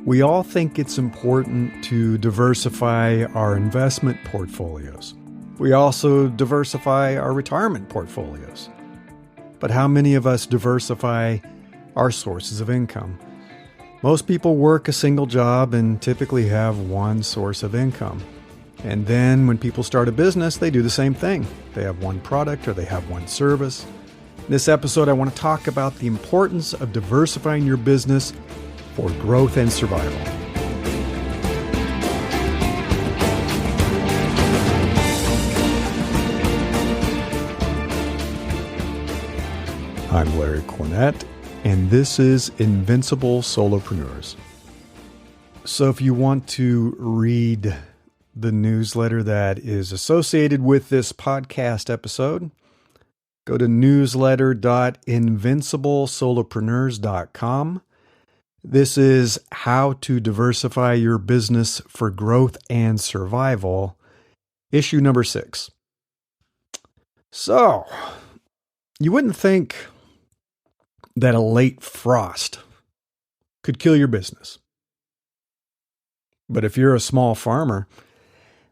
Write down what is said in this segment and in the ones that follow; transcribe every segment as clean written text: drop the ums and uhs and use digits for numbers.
We all think it's important to diversify our investment portfolios. We also diversify our retirement portfolios. But how many of us diversify our sources of income? Most people work a single job and typically have one source of income. And then when people start a business, they do the same thing. They have one product or they have one service. In this episode, I want to talk about the importance of diversifying your business for growth and survival. I'm Larry Cornett, and this is Invincible Solopreneurs. So if you want to read the newsletter that is associated with this podcast episode, go to newsletter.invinciblesolopreneurs.com. This is How to Diversify Your Business for Growth and Survival, issue number 6. So, you wouldn't think that a late frost could kill your business. But if you're a small farmer,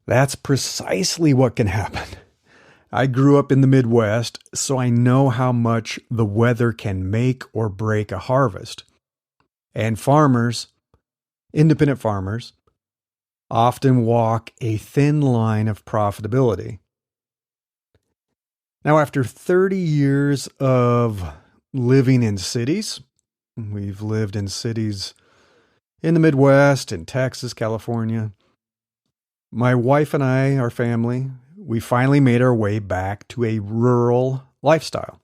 that's precisely what can happen. I grew up in the Midwest, so I know how much the weather can make or break a harvest. And farmers, independent farmers, often walk a thin line of profitability. Now, after 30 years of living in cities, we've lived in cities in the Midwest, in Texas, California. My wife and I, our family, we finally made our way back to a rural lifestyle.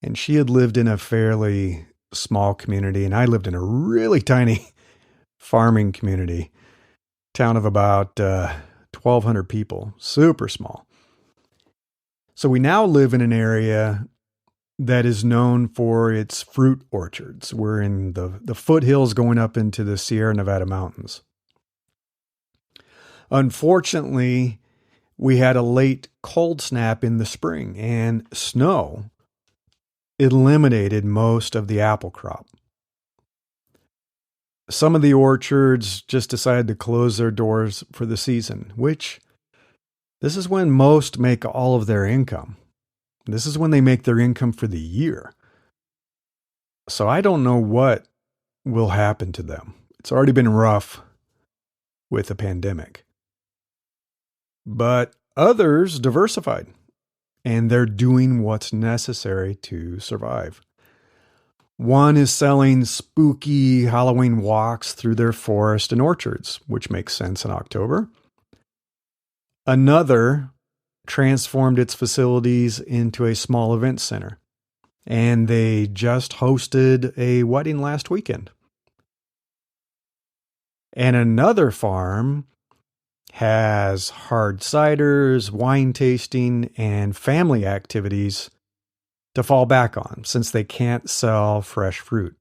And she had lived in a fairly small community, and I lived in a really tiny farming community, town of about 1,200 people, super small. So we now live in an area that is known for its fruit orchards. We're in the foothills going up into the Sierra Nevada mountains. Unfortunately, we had a late cold snap in the spring, and snow eliminated most of the apple crop. Some of the orchards just decided to close their doors for the season, which this is when most make all of their income. This is when they make their income for the year. So I don't know what will happen to them. It's already been rough with the pandemic. But others diversified, and they're doing what's necessary to survive. One is selling spooky Halloween walks through their forest and orchards, which makes sense in October. Another transformed its facilities into a small event center, and they just hosted a wedding last weekend. And another farm has hard ciders, wine tasting, and family activities to fall back on since they can't sell fresh fruit.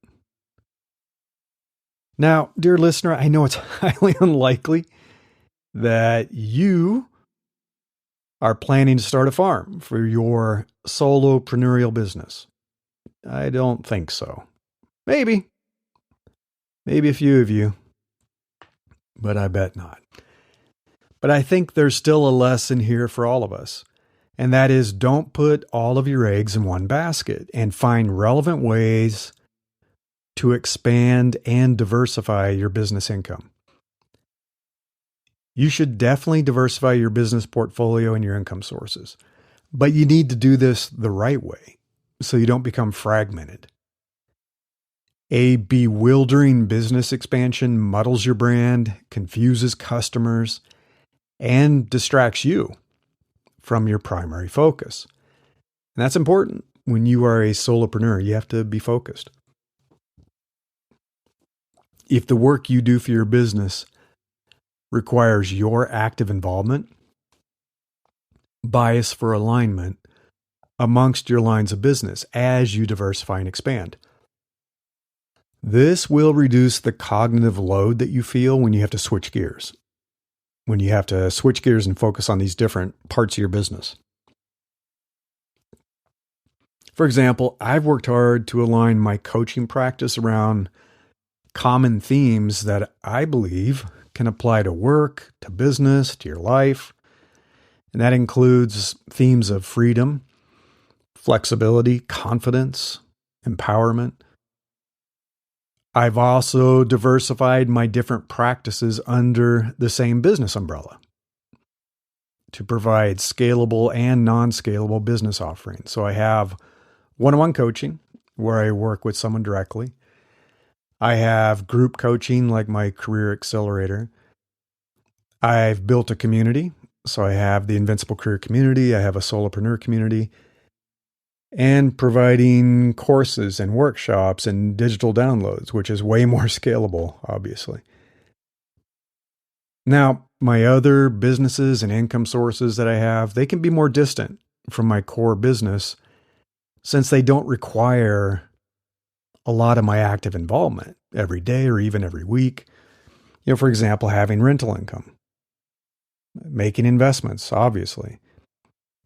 Now, dear listener, I know it's highly unlikely that you are planning to start a farm for your solopreneurial business. I don't think so. Maybe a few of you, but I bet not. But I think there's still a lesson here for all of us, and that is don't put all of your eggs in one basket and find relevant ways to expand and diversify your business income. You should definitely diversify your business portfolio and your income sources, but you need to do this the right way so you don't become fragmented. A bewildering business expansion muddles your brand, confuses customers, and distracts you from your primary focus. And that's important. When you are a solopreneur, you have to be focused. If the work you do for your business requires your active involvement, bias for alignment amongst your lines of business as you diversify and expand. This will reduce the cognitive load that you feel when you have to switch gears. When you have to switch gears and focus on these different parts of your business. For example, I've worked hard to align my coaching practice around common themes that I believe can apply to work, to business, to your life. And that includes themes of freedom, flexibility, confidence, empowerment. I've also diversified my different practices under the same business umbrella to provide scalable and non-scalable business offerings. So I have one-on-one coaching where I work with someone directly. I have group coaching like my Career Accelerator. I've built a community. So I have the Invincible Career Community. I have a Solopreneur community. And providing courses and workshops and digital downloads, which is way more scalable, obviously. Now, my other businesses and income sources that I have, they can be more distant from my core business since they don't require a lot of my active involvement every day or even every week. For example, having rental income, making investments, obviously.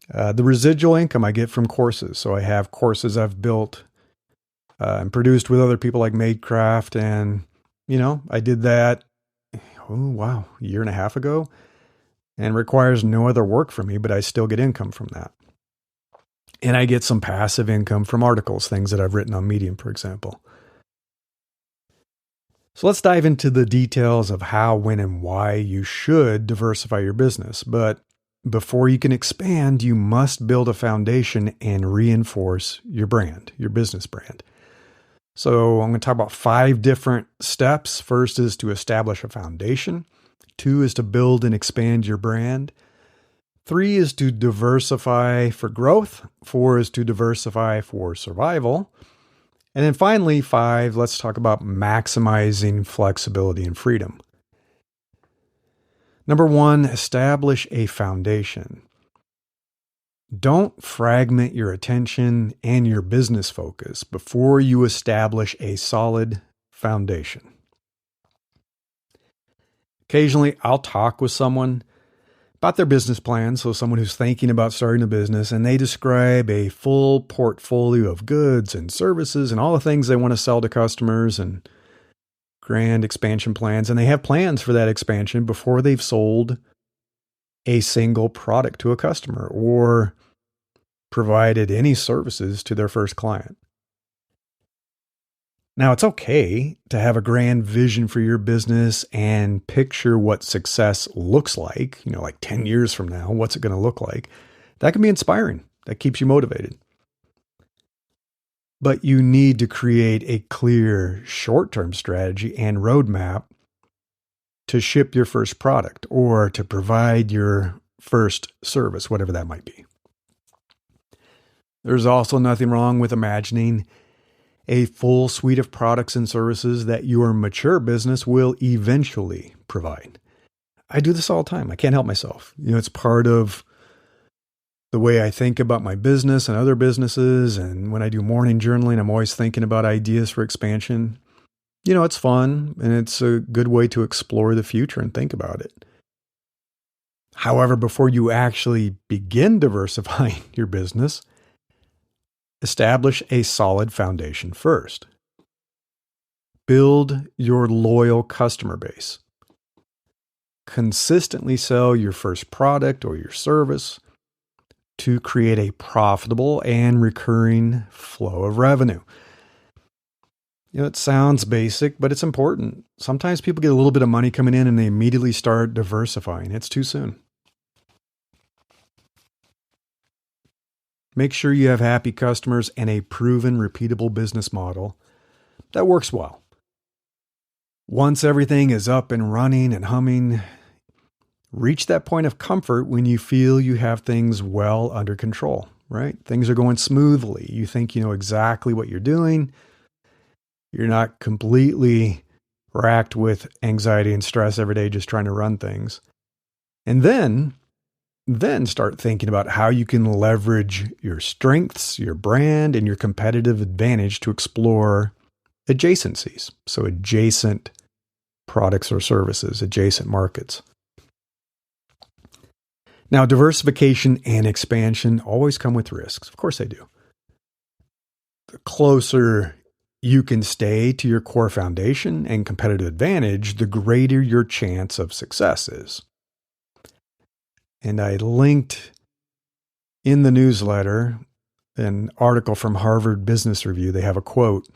The residual income I get from courses. So I have courses I've built and produced with other people like Madecraft. And, I did that, a year and a half ago, and requires no other work from me, but I still get income from that. And I get some passive income from articles, things that I've written on Medium, for example. So let's dive into the details of how, when, and why you should diversify your business. But before you can expand, you must build a foundation and reinforce your brand, your business brand. So I'm going to talk about 5 different steps. First is to establish a foundation. 2 is to build and expand your brand. 3 is to diversify for growth. 4 is to diversify for survival. And then finally, 5, let's talk about maximizing flexibility and freedom. Number 1, establish a foundation. Don't fragment your attention and your business focus before you establish a solid foundation. Occasionally, I'll talk with someone about their business plan, so someone who's thinking about starting a business, and they describe a full portfolio of goods and services and all the things they want to sell to customers and grand expansion plans, and they have plans for that expansion before they've sold a single product to a customer or provided any services to their first client. Now, it's okay to have a grand vision for your business and picture what success looks like, like 10 years from now, what's it going to look like? That can be inspiring. That keeps you motivated. But you need to create a clear short-term strategy and roadmap to ship your first product or to provide your first service, whatever that might be. There's also nothing wrong with imagining a full suite of products and services that your mature business will eventually provide. I do this all the time. I can't help myself. It's part of the way I think about my business and other businesses. And when I do morning journaling, I'm always thinking about ideas for expansion. It's fun and it's a good way to explore the future and think about it. However, before you actually begin diversifying your business, establish a solid foundation first. Build your loyal customer base. Consistently sell your first product or your service to create a profitable and recurring flow of revenue. It sounds basic, but it's important. Sometimes people get a little bit of money coming in and they immediately start diversifying. It's too soon. Make sure you have happy customers and a proven, repeatable business model that works well. Once everything is up and running and humming, reach that point of comfort when you feel you have things well under control, right? Things are going smoothly. You think you know exactly what you're doing. You're not completely racked with anxiety and stress every day just trying to run things. And then start thinking about how you can leverage your strengths, your brand, and your competitive advantage to explore adjacencies. So adjacent products or services, adjacent markets. Now, diversification and expansion always come with risks. Of course they do. The closer you can stay to your core foundation and competitive advantage, the greater your chance of success is. And I linked in the newsletter an article from Harvard Business Review. They have a quote: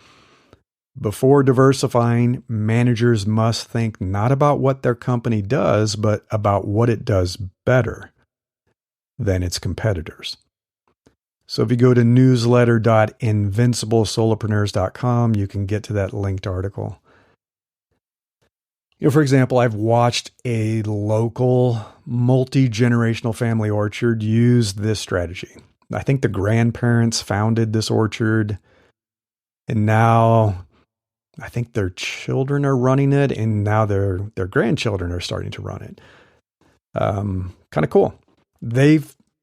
"Before diversifying, managers must think not about what their company does, but about what it does better than its competitors." So if you go to newsletter.invinciblesolopreneurs.com, you can get to that linked article. For example, I've watched a local multi-generational family orchard use this strategy. I think the grandparents founded this orchard, and now I think their children are running it, and now their grandchildren are starting to run it. Kind of cool.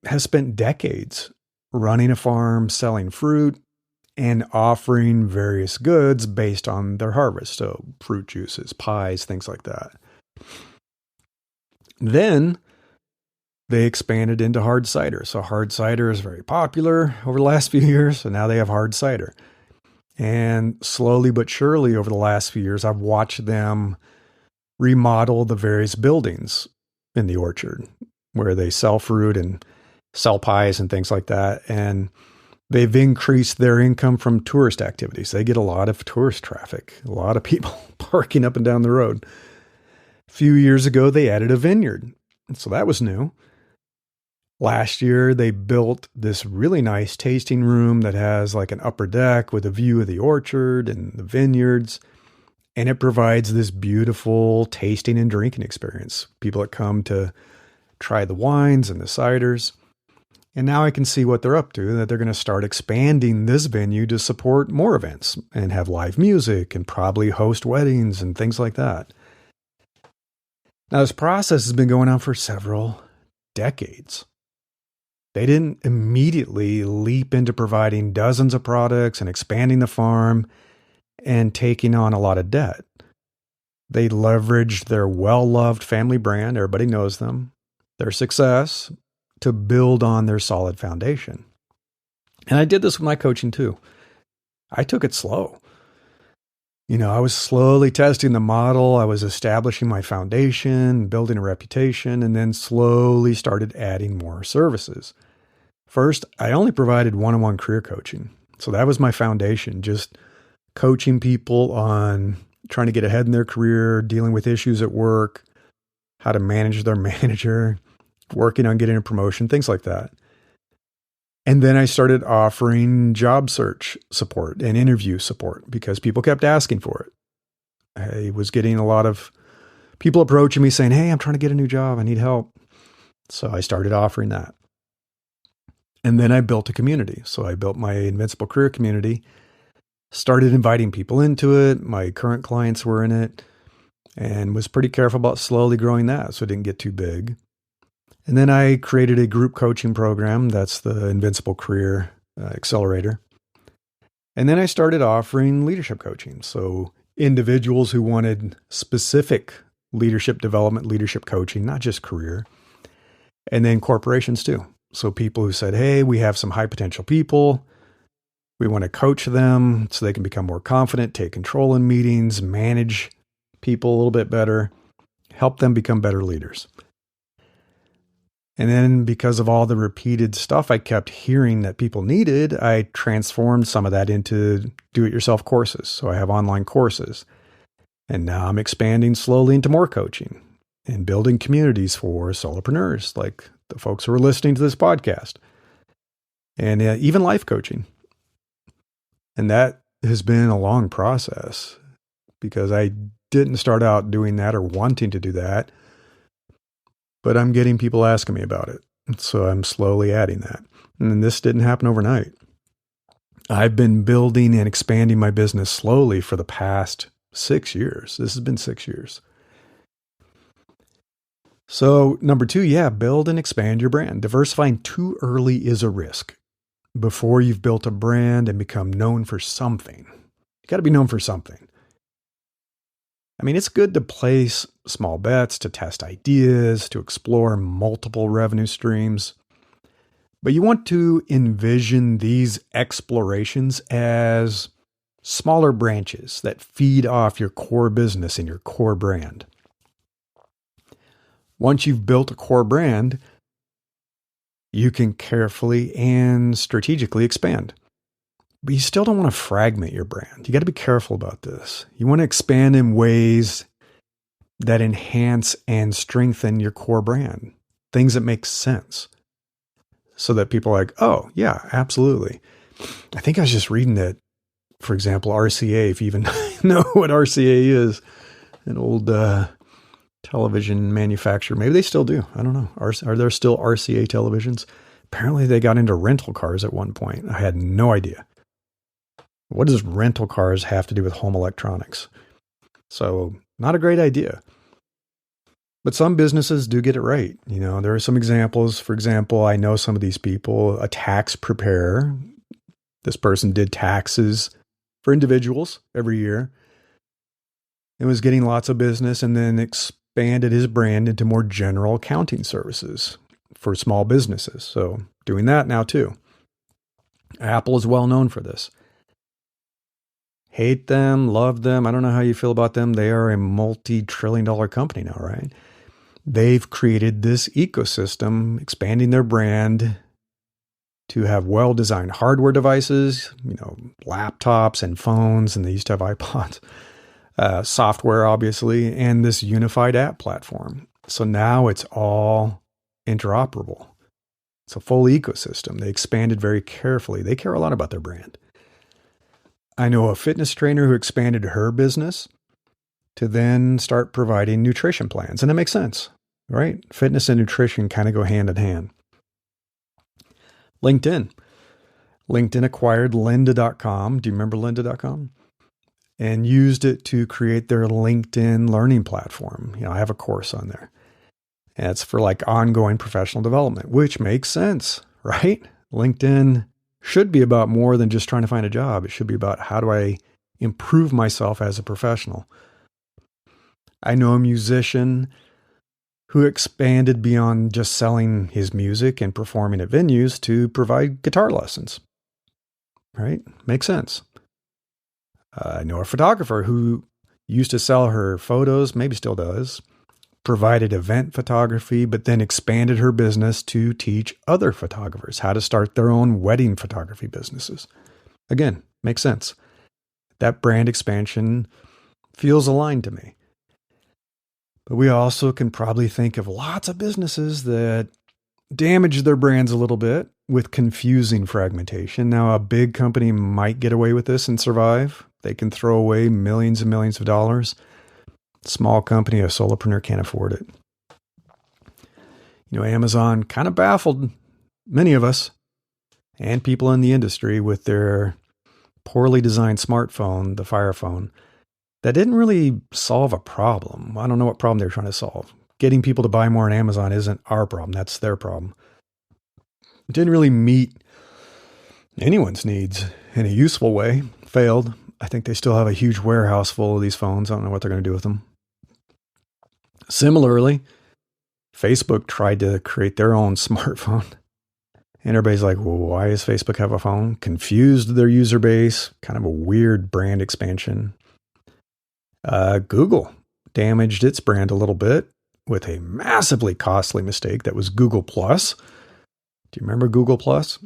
Have spent decades running a farm, selling fruit, and offering various goods based on their harvest. So fruit juices, pies, things like that. Then they expanded into hard cider. So hard cider is very popular over the last few years. So now they have hard cider. And slowly but surely over the last few years, I've watched them remodel the various buildings in the orchard where they sell fruit and sell pies and things like that. And they've increased their income from tourist activities. They get a lot of tourist traffic, a lot of people parking up and down the road. A few years ago, they added a vineyard. So that was new. Last year, they built this really nice tasting room that has like an upper deck with a view of the orchard and the vineyards. And it provides this beautiful tasting and drinking experience. People that come to try the wines and the ciders. And now I can see what they're up to, that they're going to start expanding this venue to support more events and have live music and probably host weddings and things like that. Now, this process has been going on for several decades. They didn't immediately leap into providing dozens of products and expanding the farm and taking on a lot of debt. They leveraged their well-loved family brand, everybody knows them, their success, to build on their solid foundation. And I did this with my coaching too. I took it slow. I was slowly testing the model. I was establishing my foundation, building a reputation, and then slowly started adding more services. First, I only provided one-on-one career coaching. So that was my foundation, just coaching people on trying to get ahead in their career, dealing with issues at work, how to manage their manager, working on getting a promotion, things like that. And then I started offering job search support and interview support because people kept asking for it. I was getting a lot of people approaching me saying, "Hey, I'm trying to get a new job. I need help." So I started offering that. And then I built a community. So I built my Invincible Career community, started inviting people into it. My current clients were in it and was pretty careful about slowly growing that so it didn't get too big. And then I created a group coaching program. That's the Invincible Career Accelerator. And then I started offering leadership coaching. So individuals who wanted specific leadership development, leadership coaching, not just career. And then corporations too. So people who said, "Hey, we have some high potential people. We want to coach them so they can become more confident, take control in meetings, manage people a little bit better, help them become better leaders." And then because of all the repeated stuff I kept hearing that people needed, I transformed some of that into do-it-yourself courses. So I have online courses. And now I'm expanding slowly into more coaching and building communities for solopreneurs, like the folks who are listening to this podcast. And even life coaching. And that has been a long process because I didn't start out doing that or wanting to do that. But I'm getting people asking me about it. So I'm slowly adding that. And this didn't happen overnight. I've been building and expanding my business slowly for the past 6 years. This has been 6 years. So number 2, build and expand your brand. Diversifying too early is a risk. Before you've built a brand and become known for something, you got to be known for something. I mean, it's good to place small bets, to test ideas, to explore multiple revenue streams. But you want to envision these explorations as smaller branches that feed off your core business and your core brand. Once you've built a core brand, you can carefully and strategically expand. But you still don't want to fragment your brand. You got to be careful about this. You want to expand in ways that enhance and strengthen your core brand, things that make sense, so that people are like, oh, yeah, absolutely. I think I was just reading that, for example, RCA, if you even know what RCA is, an old television manufacturer. Maybe they still do. I don't know. Are there still RCA televisions? Apparently they got into rental cars at one point. I had no idea. What does rental cars have to do with home electronics? So not a great idea. But some businesses do get it right. You know, there are some examples. For example, I know some of these people, a tax preparer. This person did taxes for individuals every year and was getting lots of business, and then expanded his brand into more general accounting services for small businesses. So doing that now too. Apple is well known for this. Hate them, love them. I don't know how you feel about them. They are a multi-trillion-dollar company now, right? They've created this ecosystem, expanding their brand to have well-designed hardware devices, you know, laptops and phones, and they used to have iPods, software, obviously, and this unified app platform. So now it's all interoperable. It's a full ecosystem. They expanded very carefully. They care a lot about their brand. I know a fitness trainer who expanded her business to then start providing nutrition plans. And it makes sense, right? Fitness and nutrition kind of go hand in hand. LinkedIn. LinkedIn acquired lynda.com. Do you remember lynda.com? And used it to create their LinkedIn learning platform. You know, I have a course on there. And it's for like ongoing professional development, which makes sense, right? LinkedIn should be about more than just trying to find a job. It should be about how do I improve myself as a professional. I know a musician who expanded beyond just selling his music and performing at venues to provide guitar lessons, right? Makes sense. I know a photographer who used to sell her photos, maybe still does, provided event photography, but then expanded her business to teach other photographers how to start their own wedding photography businesses. Again, makes sense. That brand expansion feels aligned to me. But we also can probably think of lots of businesses that damage their brands a little bit with confusing fragmentation. Now, a big company might get away with this and survive. They can throw away millions and millions of dollars. Small company, a solopreneur can't afford it. You know, Amazon kind of baffled many of us and people in the industry with their poorly designed smartphone, the Fire Phone, that didn't really solve a problem. I don't know what problem they're trying to solve. Getting people to buy more on Amazon isn't our problem. That's their problem. It didn't really meet anyone's needs in a useful way. Failed. I think they still have a huge warehouse full of these phones. I don't know what they're going to do with them. Similarly, Facebook tried to create their own smartphone. And everybody's like, well, why does Facebook have a phone? Confused their user base. Kind of a weird brand expansion. Google damaged its brand a little bit with a massively costly mistake that was Google Plus. Do you remember Google Plus?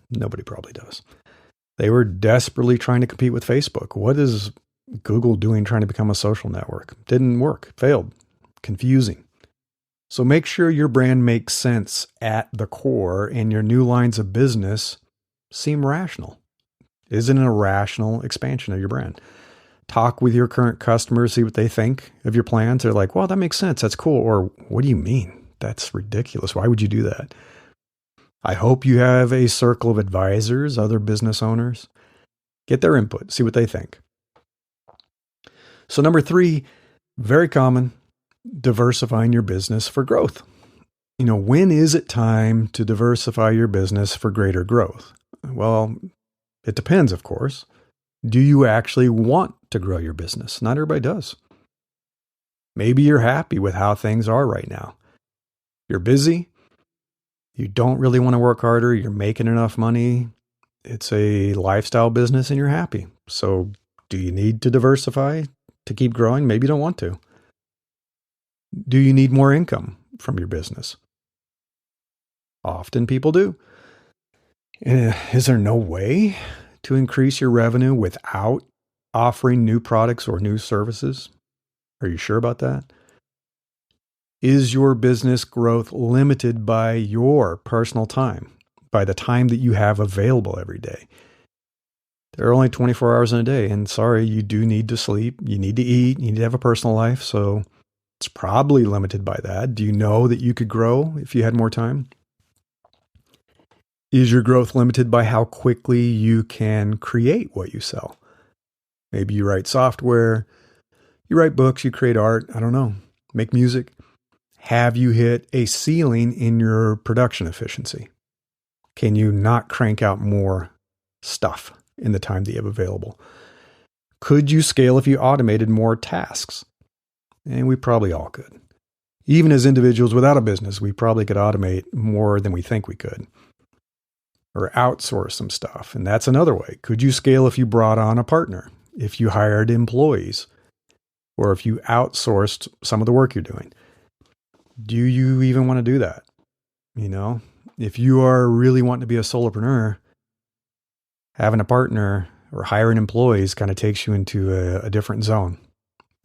Nobody probably does. They were desperately trying to compete with Facebook. What is Google doing trying to become a social network? Didn't work. Failed. Confusing. So make sure your brand makes sense at the core and your new lines of business seem rational. Isn't it a rational expansion of your brand? Talk with your current customers, see what they think of your plans. They're like, well, that makes sense. That's cool. Or what do you mean? That's ridiculous. Why would you do that? I hope you have a circle of advisors, other business owners. Get their input, see what they think. So number 3, very common, diversifying your business for growth. You know, when is it time to diversify your business for greater growth? Well, it depends, of course. Do you actually want to grow your business? Not everybody does. Maybe you're happy with how things are right now. You're busy. You don't really want to work harder. You're making enough money. It's a lifestyle business and you're happy. So Do you need to diversify to keep growing? Maybe you don't want to. Do you need more income from your business? Often people do. Is there no way to increase your revenue without offering new products or new services? Are you sure about that? Is your business growth limited by your personal time, by the time that you have available every day? There are only 24 hours in a day, and sorry, you do need to sleep, you need to eat, you need to have a personal life, so it's probably limited by that. Do you know that you could grow if you had more time? Is your growth limited by how quickly you can create what you sell? Maybe you write software, you write books, you create art, I don't know, make music. Have you hit a ceiling in your production efficiency? Can you not crank out more stuff in the time that you have available? Could you scale if you automated more tasks? And we probably all could. Even as individuals without a business, we probably could automate more than we think we could. Or outsource some stuff. And that's another way. Could you scale if you brought on a partner? If you hired employees? Or if you outsourced some of the work you're doing? Do you even want to do that? If you are really wanting to be a solopreneur, having a partner or hiring employees kind of takes you into a different zone.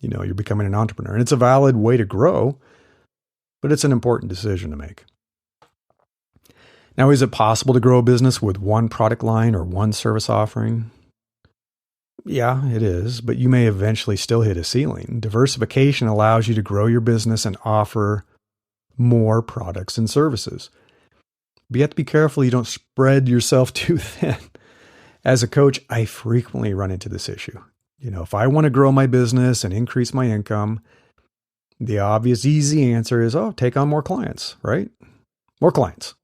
You're becoming an entrepreneur. And it's a valid way to grow, but it's an important decision to make. Now, is it possible to grow a business with one product line or one service offering? Yeah, it is, but you may eventually still hit a ceiling. Diversification allows you to grow your business and offer more products and services. But you have to be careful you don't spread yourself too thin. As a coach, I frequently run into this issue. If I want to grow my business and increase my income, the obvious easy answer is, take on more clients, right? More clients.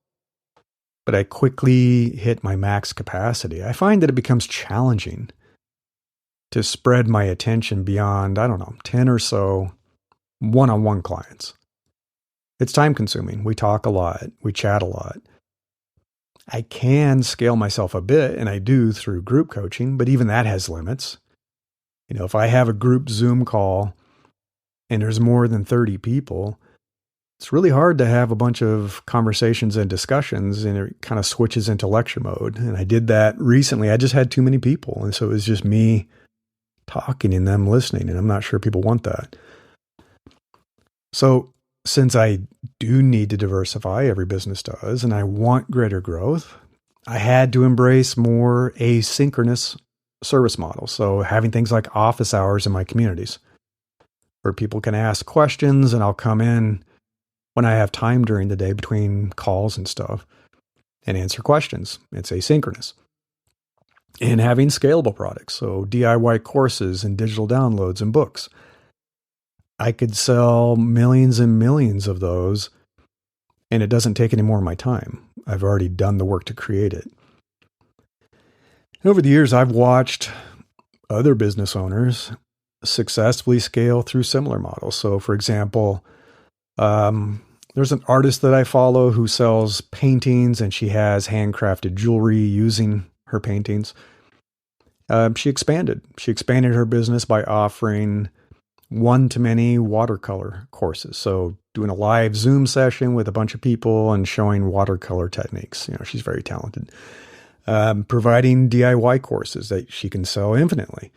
But I quickly hit my max capacity. I find that it becomes challenging to spread my attention beyond, 10 or so one-on-one clients. It's time consuming. We talk a lot. We chat a lot. I can scale myself a bit, and I do through group coaching, but even that has limits. If I have a group Zoom call and there's more than 30 people, it's really hard to have a bunch of conversations and discussions, and it kind of switches into lecture mode. And I did that recently. I just had too many people, and so it was just me talking and them listening, and I'm not sure people want that. So since I do need to diversify, every business does, and I want greater growth, I had to embrace more asynchronous service models. So having things like office hours in my communities where people can ask questions and I'll come in when I have time during the day between calls and stuff and answer questions. It's asynchronous. And having scalable products, so DIY courses and digital downloads and books. I could sell millions and millions of those, and it doesn't take any more of my time. I've already done the work to create it. Over the years, I've watched other business owners successfully scale through similar models. So, for example, there's an artist that I follow who sells paintings, and she has handcrafted jewelry using her paintings. She expanded her business by offering one-to-many watercolor courses. So doing a live Zoom session with a bunch of people and showing watercolor techniques. She's very talented. Providing DIY courses that she can sell infinitely.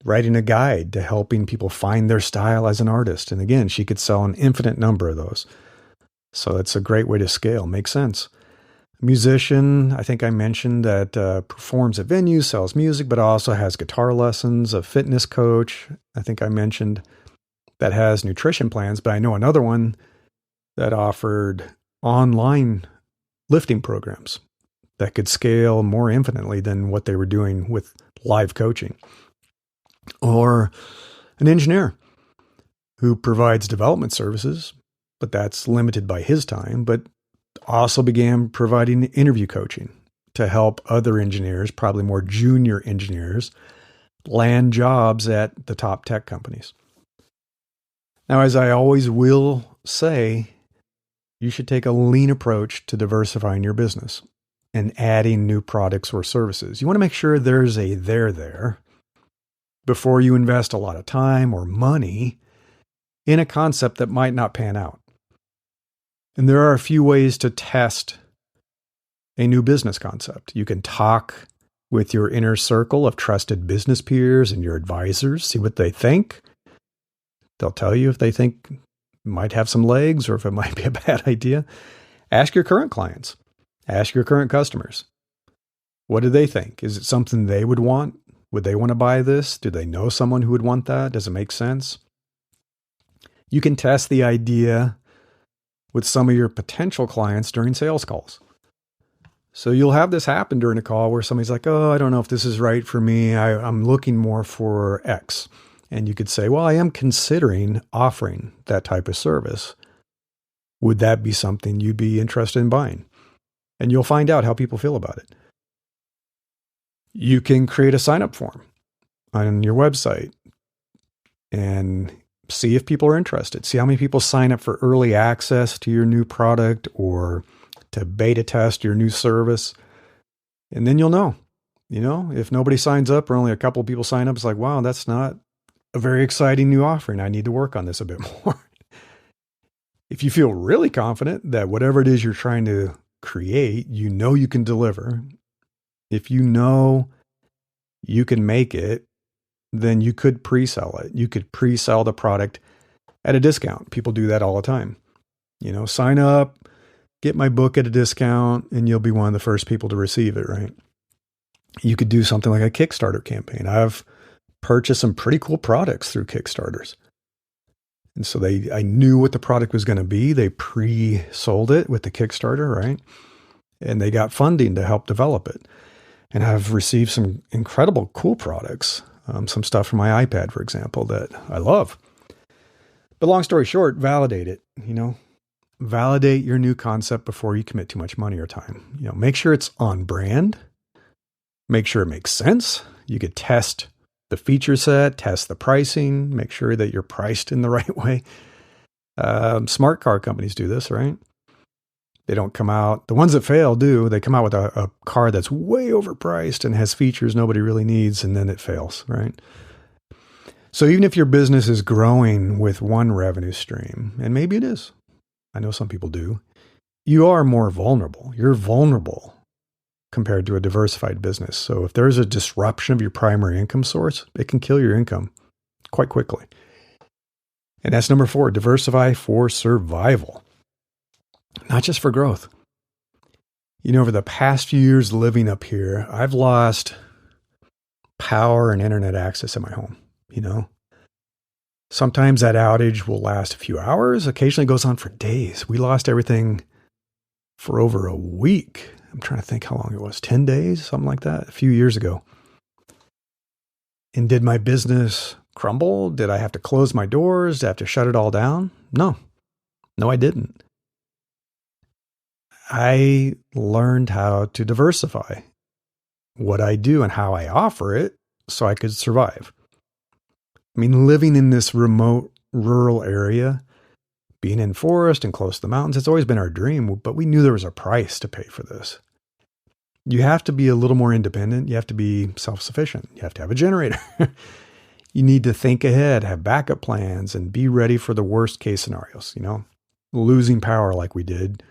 Writing a guide to helping people find their style as an artist. And again, she could sell an infinite number of those. So it's a great way to scale. Makes sense. Musician, I think I mentioned that performs at venues, sells music, but also has guitar lessons. A fitness coach, I think I mentioned, that has nutrition plans. But I know another one that offered online lifting programs that could scale more infinitely than what they were doing with live coaching. Or an engineer who provides development services, but that's limited by his time, but also began providing interview coaching to help other engineers, probably more junior engineers, land jobs at the top tech companies. Now, as I always will say, you should take a lean approach to diversifying your business and adding new products or services. You want to make sure there's a there, before you invest a lot of time or money in a concept that might not pan out. And there are a few ways to test a new business concept. You can talk with your inner circle of trusted business peers and your advisors, see what they think. They'll tell you if they think it might have some legs or if it might be a bad idea. Ask your current clients. Ask your current customers. What do they think? Is it something they would want? Would they want to buy this? Do they know someone who would want that? Does it make sense? You can test the idea with some of your potential clients during sales calls. So you'll have this happen during a call where somebody's like, oh, I don't know if this is right for me. I'm looking more for X. And you could say, well, I am considering offering that type of service. Would that be something you'd be interested in buying? And you'll find out how people feel about it. You can create a sign-up form on your website and see if people are interested. See how many people sign up for early access to your new product or to beta test your new service. And then you'll know, if nobody signs up or only a couple of people sign up, it's like, wow, that's not a very exciting new offering. I need to work on this a bit more. If you feel really confident that whatever it is you're trying to create, you can deliver. If you know you can make it, then you could pre-sell it. You could pre-sell the product at a discount. People do that all the time. Sign up, get my book at a discount, and you'll be one of the first people to receive it, right? You could do something like a Kickstarter campaign. I've purchased some pretty cool products through Kickstarters. And so I knew what the product was going to be. They pre-sold it with the Kickstarter, right? And they got funding to help develop it. And I've received some incredible cool products, some stuff from my iPad, for example, that I love. But long story short, validate it, validate your new concept before you commit too much money or time. Make sure it's on brand. Make sure it makes sense. You could test the feature set, test the pricing, make sure that you're priced in the right way. Smart car companies do this, right? They don't come out, the ones that fail do, they come out with a car that's way overpriced and has features nobody really needs, and then it fails, right? So even if your business is growing with one revenue stream, and maybe it is, I know some people do, you are more vulnerable. You're vulnerable compared to a diversified business. So if there's a disruption of your primary income source, it can kill your income quite quickly. And that's number 4, diversify for survival, not just for growth. Over the past few years living up here, I've lost power and internet access in my home, Sometimes that outage will last a few hours. Occasionally it goes on for days. We lost everything for over a week. I'm trying to think how long it was, 10 days, something like that, a few years ago. And did my business crumble? Did I have to close my doors? Did I have to shut it all down? No, I didn't. I learned how to diversify what I do and how I offer it so I could survive. Living in this remote rural area, being in forest and close to the mountains, it's always been our dream, but we knew there was a price to pay for this. You have to be a little more independent. You have to be self-sufficient. You have to have a generator. You need to think ahead, have backup plans, and be ready for the worst case scenarios, losing power like we did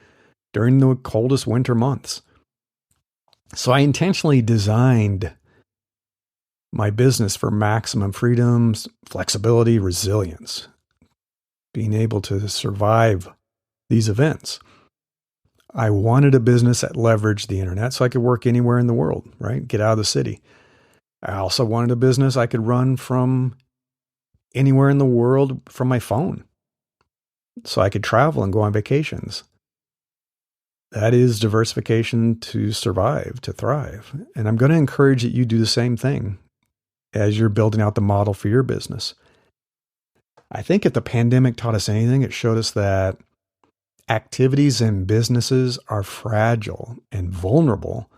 during the coldest winter months. So I intentionally designed my business for maximum freedoms, flexibility, resilience, being able to survive these events. I wanted a business that leveraged the internet so I could work anywhere in the world, right? Get out of the city. I also wanted a business I could run from anywhere in the world from my phone so I could travel and go on vacations. That is diversification to survive, to thrive. And I'm going to encourage that you do the same thing as you're building out the model for your business. I think if the pandemic taught us anything, it showed us that activities and businesses are fragile and vulnerable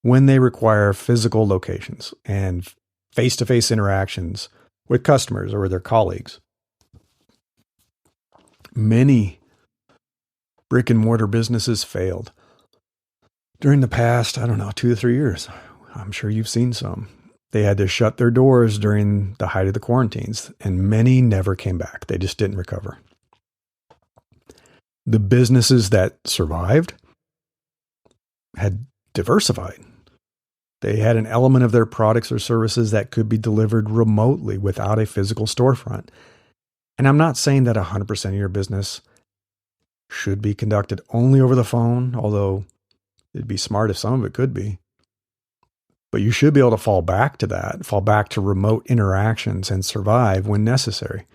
when they require physical locations and face-to-face interactions with customers or with their colleagues. Many brick and mortar businesses failed during the past, 2 to 3 years. I'm sure you've seen some. They had to shut their doors during the height of the quarantines, and many never came back. They just didn't recover. The businesses that survived had diversified. They had an element of their products or services that could be delivered remotely without a physical storefront. And I'm not saying that 100% of your business should be conducted only over the phone, although it'd be smart if some of it could be. But you should be able to fall back to remote interactions and survive when necessary.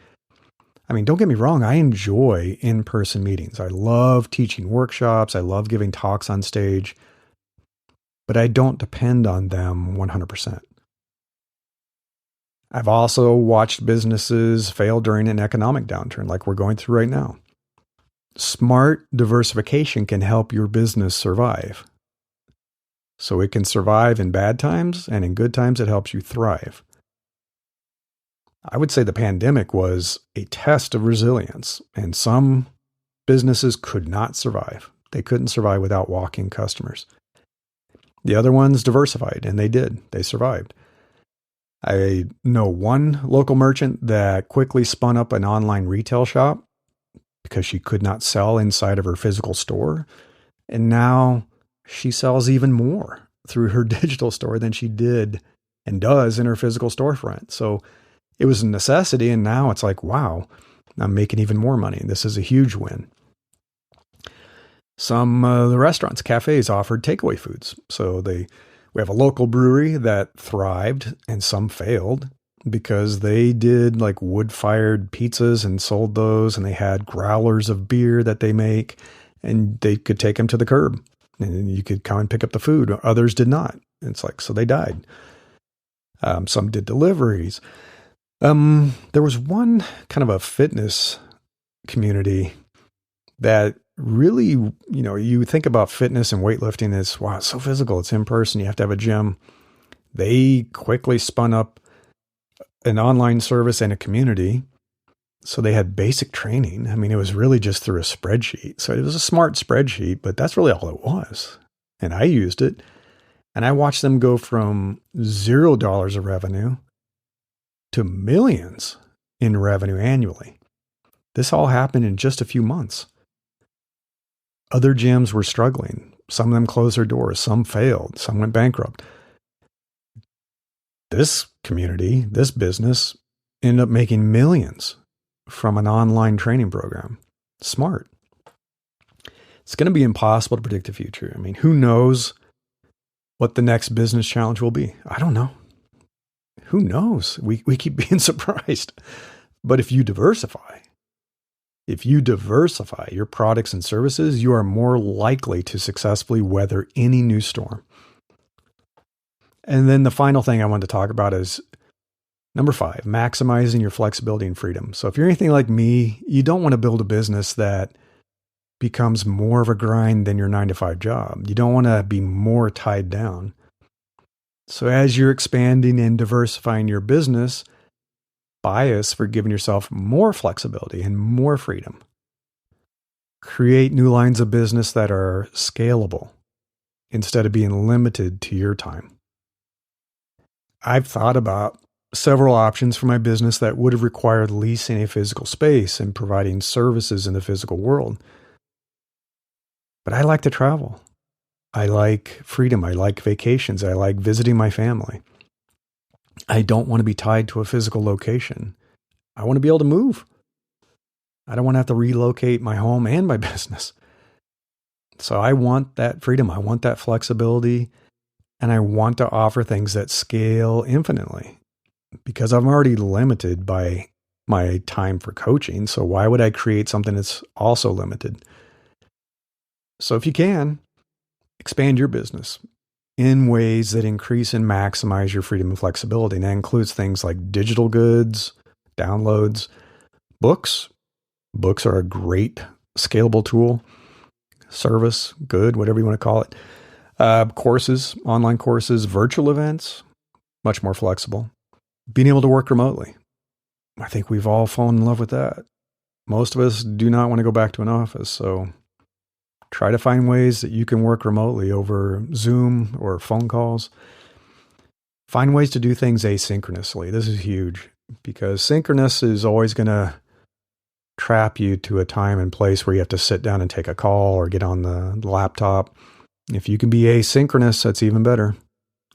I mean, don't get me wrong, I enjoy in-person meetings. I love teaching workshops. I love giving talks on stage. But I don't depend on them 100%. I've also watched businesses fail during an economic downturn like we're going through right now. Smart diversification can help your business survive. So it can survive in bad times, and in good times, it helps you thrive. I would say the pandemic was a test of resilience, and some businesses could not survive. They couldn't survive without walk-in customers. The other ones diversified, and they did. They survived. I know one local merchant that quickly spun up an online retail shop because she could not sell inside of her physical store. And now she sells even more through her digital store than she did and does in her physical storefront. So it was a necessity. And now it's like, wow, I'm making even more money. This is a huge win. Some the restaurants, cafes offered takeaway foods. So we have a local brewery that thrived and some failed because they did like wood-fired pizzas and sold those, and they had growlers of beer that they make, and they could take them to the curb and you could come and pick up the food. Others did not. It's like, so they died. Some did deliveries. There was one kind of a fitness community that really, you think about fitness and weightlifting as, wow, it's so physical. It's in person. You have to have a gym. They quickly spun up an online service and a community. So they had basic training. I mean, it was really just through a spreadsheet. So it was a smart spreadsheet, but that's really all it was. And I used it, and I watched them go from $0 of revenue to millions in revenue annually. This all happened in just a few months. Other gyms were struggling. Some of them closed their doors. Some failed. Some went bankrupt. This community, this business, ended up making millions from an online training program. Smart. It's going to be impossible to predict the future. I mean, who knows what the next business challenge will be? I don't know. Who knows? We keep being surprised. But if you diversify your products and services, you are more likely to successfully weather any new storm. And then the final thing I want to talk about is number 5, maximizing your flexibility and freedom. So if you're anything like me, you don't want to build a business that becomes more of a grind than your 9-to-5 job. You don't want to be more tied down. So as you're expanding and diversifying your business, bias for giving yourself more flexibility and more freedom. Create new lines of business that are scalable instead of being limited to your time. I've thought about several options for my business that would have required leasing a physical space and providing services in the physical world. But I like to travel. I like freedom. I like vacations. I like visiting my family. I don't want to be tied to a physical location. I want to be able to move. I don't want to have to relocate my home and my business. So I want that freedom. I want that flexibility. And I want to offer things that scale infinitely because I'm already limited by my time for coaching. So why would I create something that's also limited? So if you can, expand your business in ways that increase and maximize your freedom and flexibility. And that includes things like digital goods, downloads, books. Books are a great scalable tool, service, good, whatever you want to call it. Courses, online courses, virtual events, much more flexible. Being able to work remotely. I think we've all fallen in love with that. Most of us do not want to go back to an office, so try to find ways that you can work remotely over Zoom or phone calls. Find ways to do things asynchronously. This is huge because synchronous is always going to trap you to a time and place where you have to sit down and take a call or get on the laptop. If you can be asynchronous, that's even better.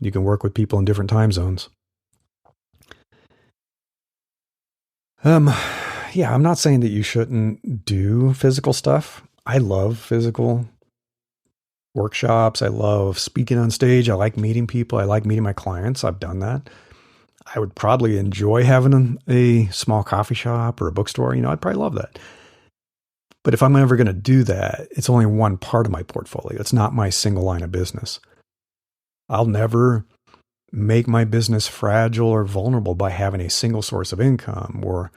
You can work with people in different time zones. Yeah, I'm not saying that you shouldn't do physical stuff. I love physical workshops. I love speaking on stage. I like meeting people. I like meeting my clients. I've done that. I would probably enjoy having a small coffee shop or a bookstore. I'd probably love that. But if I'm ever going to do that, it's only one part of my portfolio. It's not my single line of business. I'll never make my business fragile or vulnerable by having a single source of income or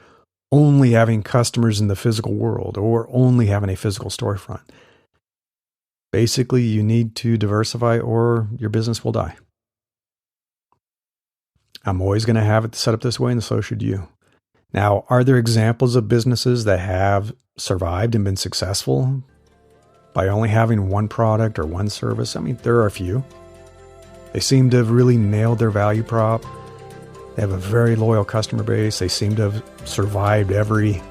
only having customers in the physical world or only having a physical storefront. Basically, you need to diversify or your business will die. I'm always going to have it set up this way, and so should you. Now, are there examples of businesses that have survived and been successful by only having one product or one service? I mean, there are a few. They seem to have really nailed their value prop. They have a very loyal customer base. They seem to have survived every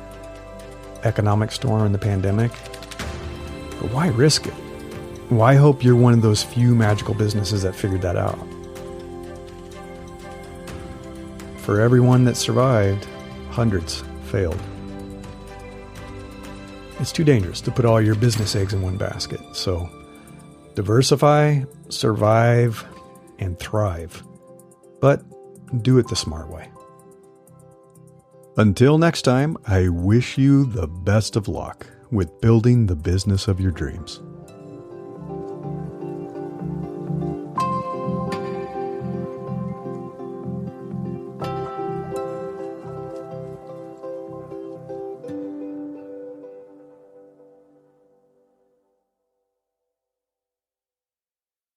economic storm in the pandemic. But why risk it? Why hope you're one of those few magical businesses that figured that out? For everyone that survived, hundreds failed. It's too dangerous to put all your business eggs in one basket. So diversify, survive, and thrive. But do it the smart way. Until next time, I wish you the best of luck with building the business of your dreams.